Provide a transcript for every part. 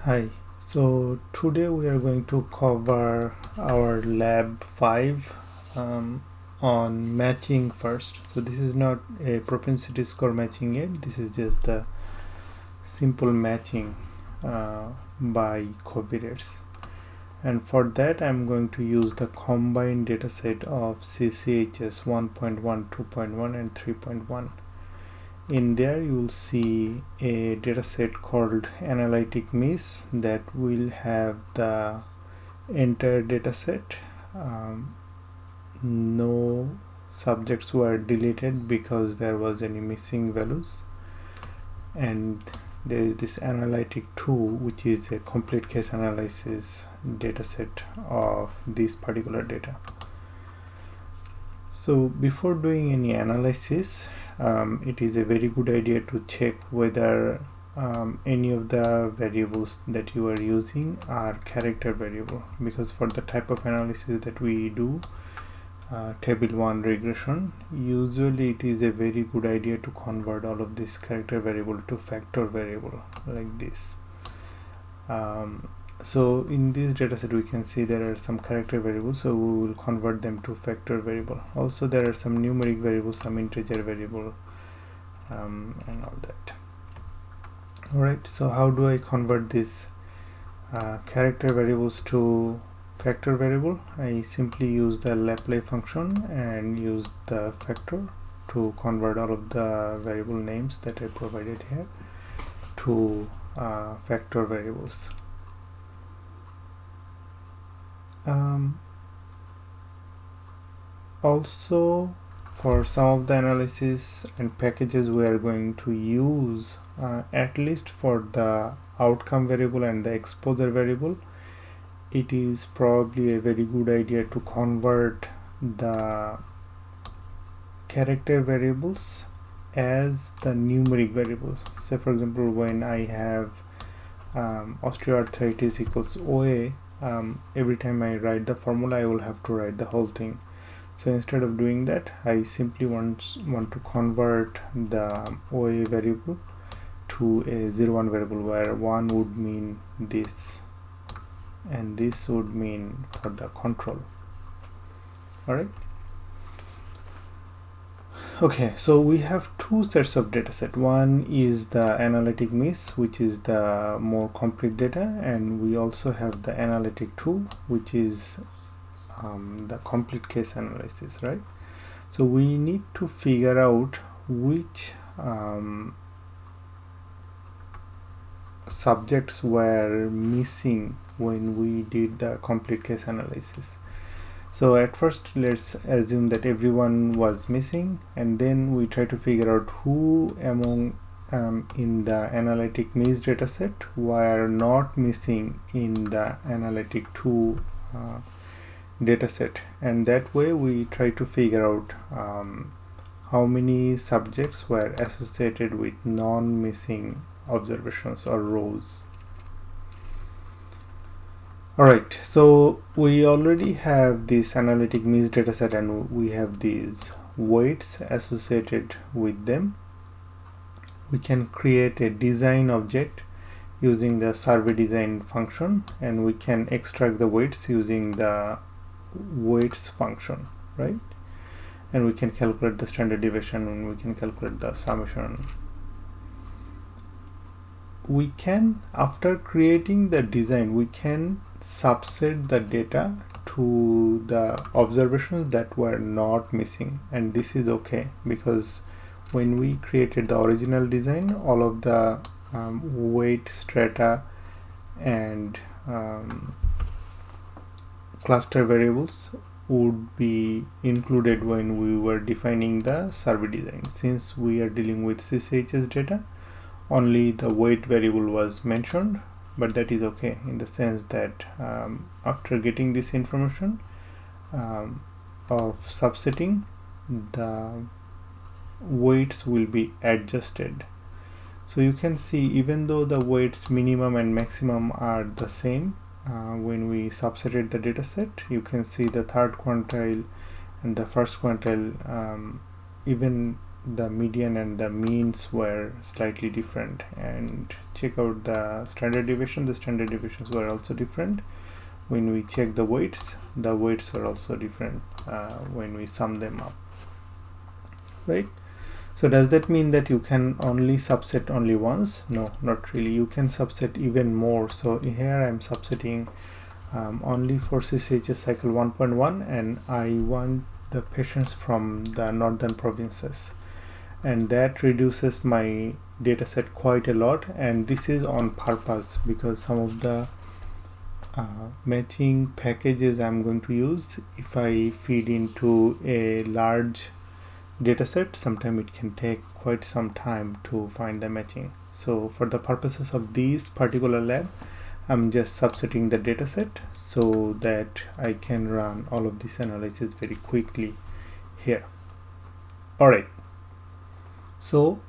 Hi, so today we are going to cover our lab 5 on matching first. So this is not a propensity score matching yet, this is just the simple matching by copyrights. And for that I'm going to use the combined dataset of CCHS 1.1, 2.1 and 3.1. In there you will see a dataset called analytic miss that will have the entire dataset. No subjects were deleted because there was any missing values, and there is this analytic 2 which is a complete case analysis dataset of this particular data. So before doing any analysis, it is a very good idea to check whether any of the variables that you are using are character variable, because for the type of analysis that we do, table 1 regression, usually it is a very good idea to convert all of this character variable to factor variable like this. So in this dataset we can see there are some character variables, so we will convert them to factor variable. Also there are some numeric variables, some integer variable, and all that. Alright, so how do I convert these character variables to factor variable? I simply use the lapply function and use the factor to convert all of the variable names that I provided here to factor variables. Also, for some of the analysis and packages we are going to use, at least for the outcome variable and the exposure variable, it is probably a very good idea to convert the character variables as the numeric variables. Say for example, when I have osteoarthritis equals OA, every time I write the formula I will have to write the whole thing. So instead of doing that, I simply want to convert the OA variable to a 0-1 variable, where 1 would mean this and this would mean for the control. Alright. Okay, so we have two sets of dataset. One is the analytic miss, which is the more complete data, and we also have the analytic 2, which is the complete case analysis, right? So we need to figure out which subjects were missing when we did the complete case analysis. So at first let's assume that everyone was missing, and then we try to figure out who among in the analytic miss dataset were not missing in the analytic 2 dataset, and that way we try to figure out how many subjects were associated with non-missing observations or rows. Alright, so we already have this analytic miss dataset and we have these weights associated with them. We can create a design object using the survey design function, and we can extract the weights using the weights function, right? And we can calculate the standard deviation, and we can calculate the summation. We can, after creating the design, we can subset the data to the observations that were not missing, and this is okay because when we created the original design, all of the weight strata and cluster variables would be included when we were defining the survey design. Since we are dealing with CCHS data, only the weight variable was mentioned, but that is okay in the sense that after getting this information of subsetting, the weights will be adjusted. So you can see, even though the weights minimum and maximum are the same, when we subsetted the dataset, you can see the third quantile and the first quantile, even the median and the means were slightly different, and check out the standard deviation. The standard deviations were also different. When we check the weights were also different when we sum them up, right? So does that mean that you can only subset only once? No, not really. You can subset even more. So here I'm subsetting only for CCHS cycle 1.1, and I want the patients from the northern provinces, and that reduces my dataset quite a lot. And this is on purpose because some of the matching packages I'm going to use, if I feed into a large dataset, sometimes it can take quite some time to find the matching. So for the purposes of this particular lab, I'm just subsetting the dataset so that I can run all of this analysis very quickly here. Alright, so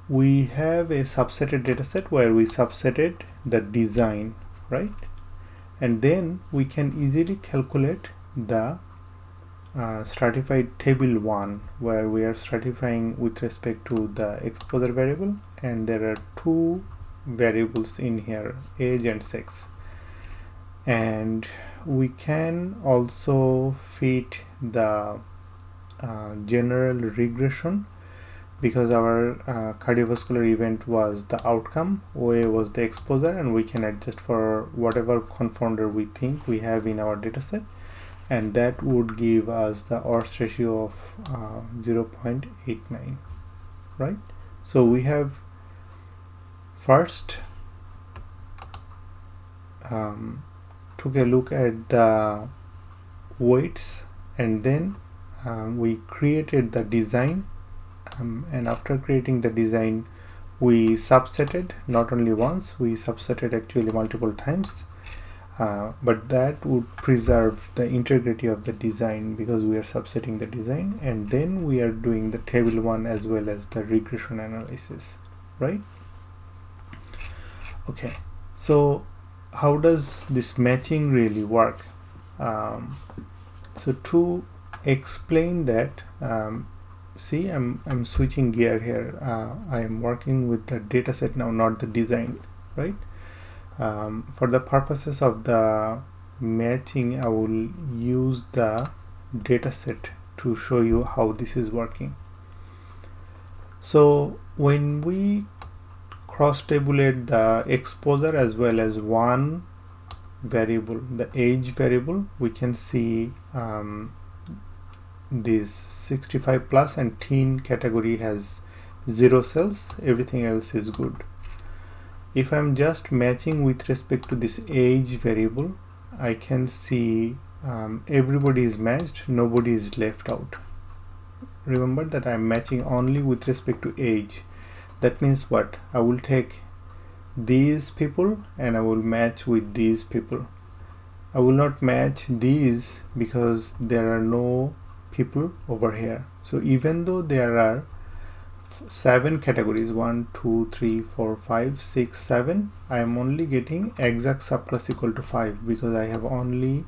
we have a subsetted dataset where we subsetted the design, right? And then we can easily calculate the stratified table 1, where we are stratifying with respect to the exposure variable, and there are two variables in here, age and sex. And we can also fit the general regression, because our cardiovascular event was the outcome, OA was the exposure, and we can adjust for whatever confounder we think we have in our dataset, and that would give us the odds ratio of 0.89, right? So we have first took a look at the weights, and then we created the design, and after creating the design we subsetted not only once, we subsetted actually multiple times, but that would preserve the integrity of the design because we are subsetting the design, and then we are doing the table 1 as well as the regression analysis, right? Okay, so how does this matching really work? So to explain that, see, I'm switching gear here. I am working with the dataset now, not the design, right? For the purposes of the matching, I will use the dataset to show you how this is working. So when we cross-tabulate the exposure as well as one variable, the age variable, we can see this 65 plus and teen category has 0 cells, everything else is good. If I'm just matching with respect to this age variable, I can see everybody is matched, nobody is left out. Remember that I'm matching only with respect to age. That means what? I will take these people and I will match with these people. I will not match these because there are no people over here. So even though there are 7 categories, 1, 2, 3, 4, 5, 6, 7, I am only getting exact subclass equal to 5 because I have only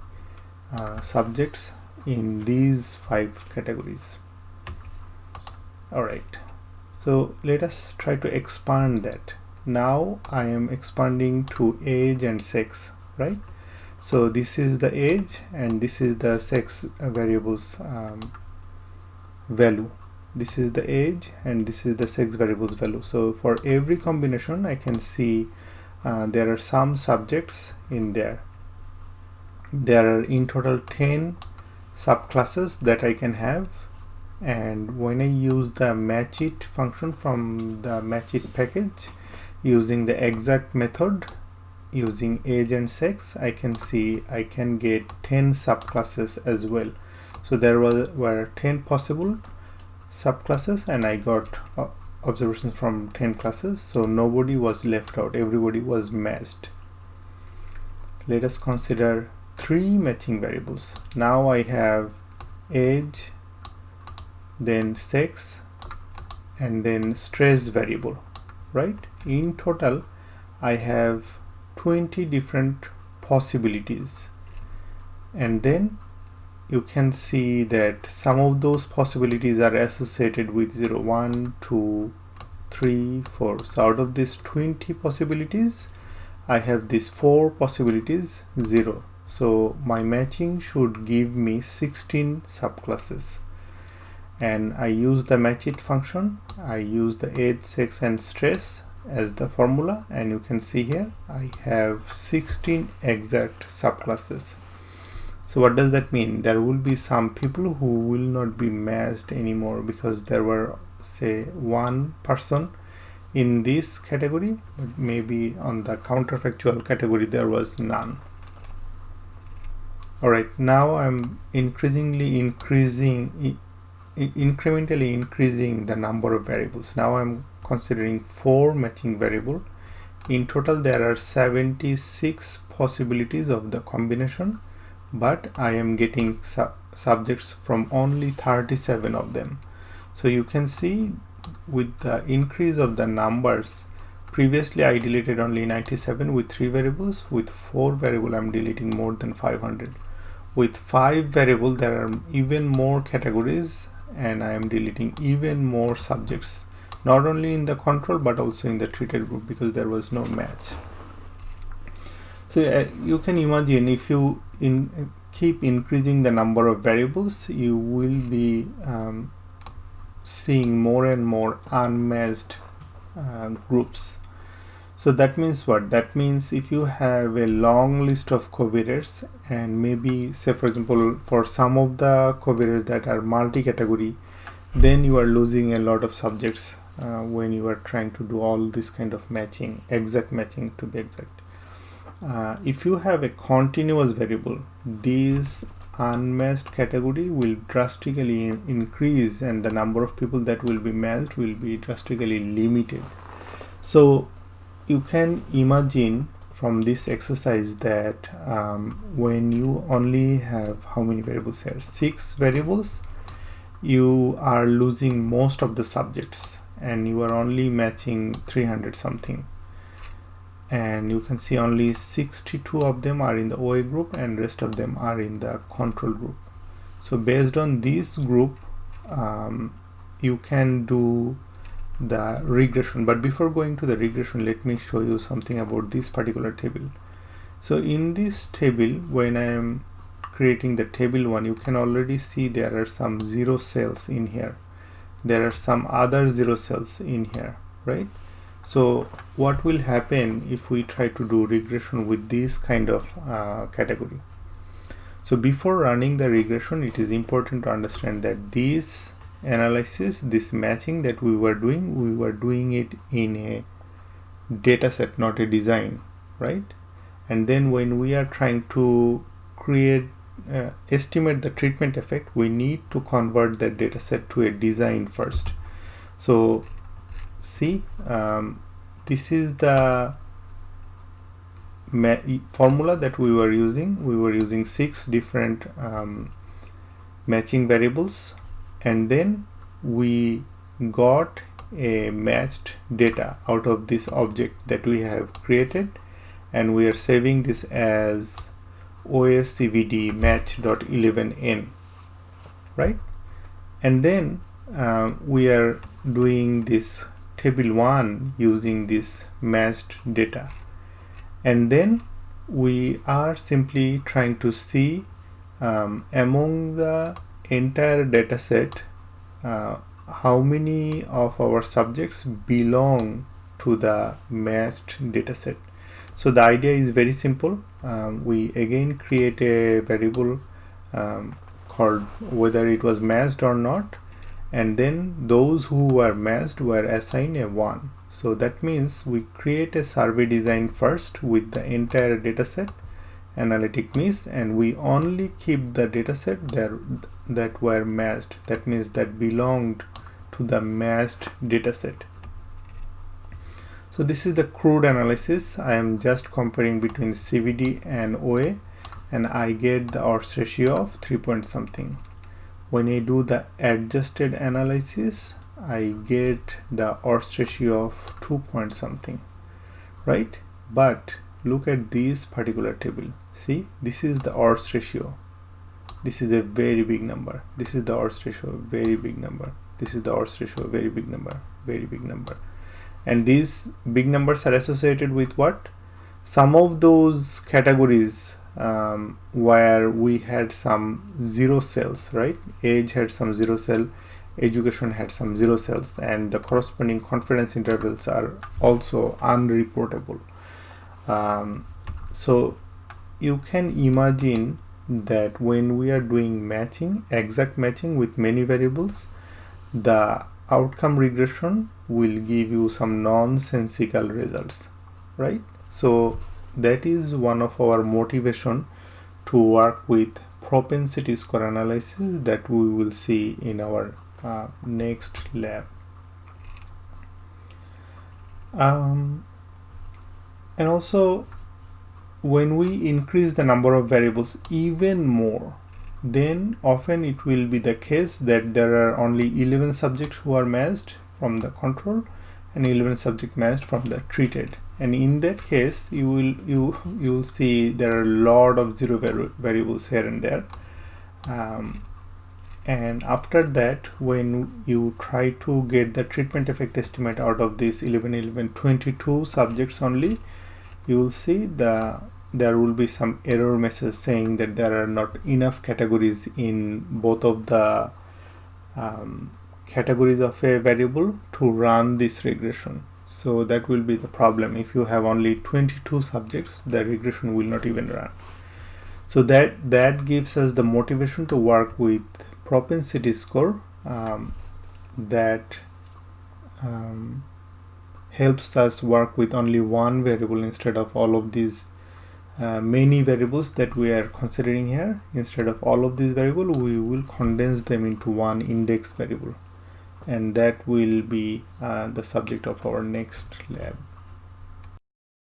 subjects in these 5 categories. Alright, so let us try to expand that. Now I am expanding to age and sex, right? So this is the age and this is the sex variables value. This is the age and this is the sex variables value. So for every combination I can see there are some subjects in there. There are in total 10 subclasses that I can have, and when I use the matchit function from the matchit package using the exact method using age and sex, I can see I can get 10 subclasses as well. So there were 10 possible subclasses and I got observations from 10 classes, so nobody was left out, everybody was matched. Let us consider 3 matching variables. Now I have age, then sex, and then stress variable, right? In total I have 20 different possibilities, and then you can see that some of those possibilities are associated with 0, 1, 2, 3, 4. So out of these 20 possibilities, I have these 4 possibilities 0. So my matching should give me 16 subclasses. And I use the match it function. I use the age, sex and stress as the formula, and you can see here I have 16 exact subclasses. So what does that mean? There will be some people who will not be matched anymore because there were, say, one person in this category, but maybe on the counterfactual category there was none. Alright, now I'm incrementally increasing the number of variables. Now I'm considering 4 matching variables. In total there are 76 possibilities of the combination, but I am getting subjects from only 37 of them. So you can see with the increase of the numbers, previously I deleted only 97 with 3 variables. With 4 variables I'm deleting more than 500. With 5 variables there are even more categories, and I am deleting even more subjects, not only in the control but also in the treated group, because there was no match. So you can imagine, if you keep increasing the number of variables, you will be seeing more and more unmatched groups. So that means what? That means if you have a long list of covariates, and maybe, say for example, for some of the covariates that are multi-category, then you are losing a lot of subjects when you are trying to do all this kind of matching, exact matching to be exact. If you have a continuous variable, these unmatched category will drastically increase, and the number of people that will be matched will be drastically limited. So you can imagine from this exercise that when you only have, how many variables here, 6 variables, you are losing most of the subjects, and you are only matching 300 something. And you can see only 62 of them are in the OA group, and rest of them are in the control group. So based on this group, you can do the regression. But before going to the regression, let me show you something about this particular table. So in this table, when I am creating the table 1, you can already see there are some 0 cells in here. There are some other 0 cells in here, right? So what will happen if we try to do regression with this kind of category? So before running the regression, it is important to understand that this analysis, this matching that we were doing it in a data set, not a design, right? And then when we are trying to estimate the treatment effect, we need to convert that data set to a design first. So see, this is the formula that we were using. We were using 6 different matching variables, and then we got a matched data out of this object that we have created, and we are saving this as OSCVD match.11n, right? And then we are doing this table 1 using this matched data, and then we are simply trying to see among the entire data set how many of our subjects belong to the matched data set. So the idea is very simple. We again create a variable called whether it was matched or not, and then those who were matched were assigned a 1. So that means we create a survey design first with the entire dataset, analytic miss, and we only keep the dataset there that were matched. That means that belonged to the matched dataset. So this is the crude analysis. I am just comparing between CVD and OA, and I get the odds ratio of 3 point something. When I do the adjusted analysis, I get the odds ratio of 2 point something, right? But look at this particular table. See, this is the odds ratio. this is a very big number. This is the odds ratio, very big number. This is the odds ratio, very big number, very big number. And these big numbers are associated with what? Some of those categories where we had some zero cells, right? Age had some zero cell, education had some zero cells, and the corresponding confidence intervals are also unreportable. So you can imagine that when we are doing matching, exact matching with many variables, the outcome regression will give you some nonsensical results, right? So that is one of our motivation to work with propensity score analysis that we will see in our next lab. And also, when we increase the number of variables even more, then often it will be the case that there are only 11 subjects who are matched from the control and 11 subjects matched from the treated. And in that case, you will see there are a lot of zero variables here and there. And after that, when you try to get the treatment effect estimate out of this 22 subjects only, you will see there will be some error message saying that there are not enough categories in both of the categories of a variable to run this regression. So that will be the problem. If you have only 22 subjects, the regression will not even run. So that gives us the motivation to work with propensity score that helps us work with only one variable instead of all of these many variables that we are considering here. Instead of all of these variables, we will condense them into one index variable, and that will be the subject of our next lab.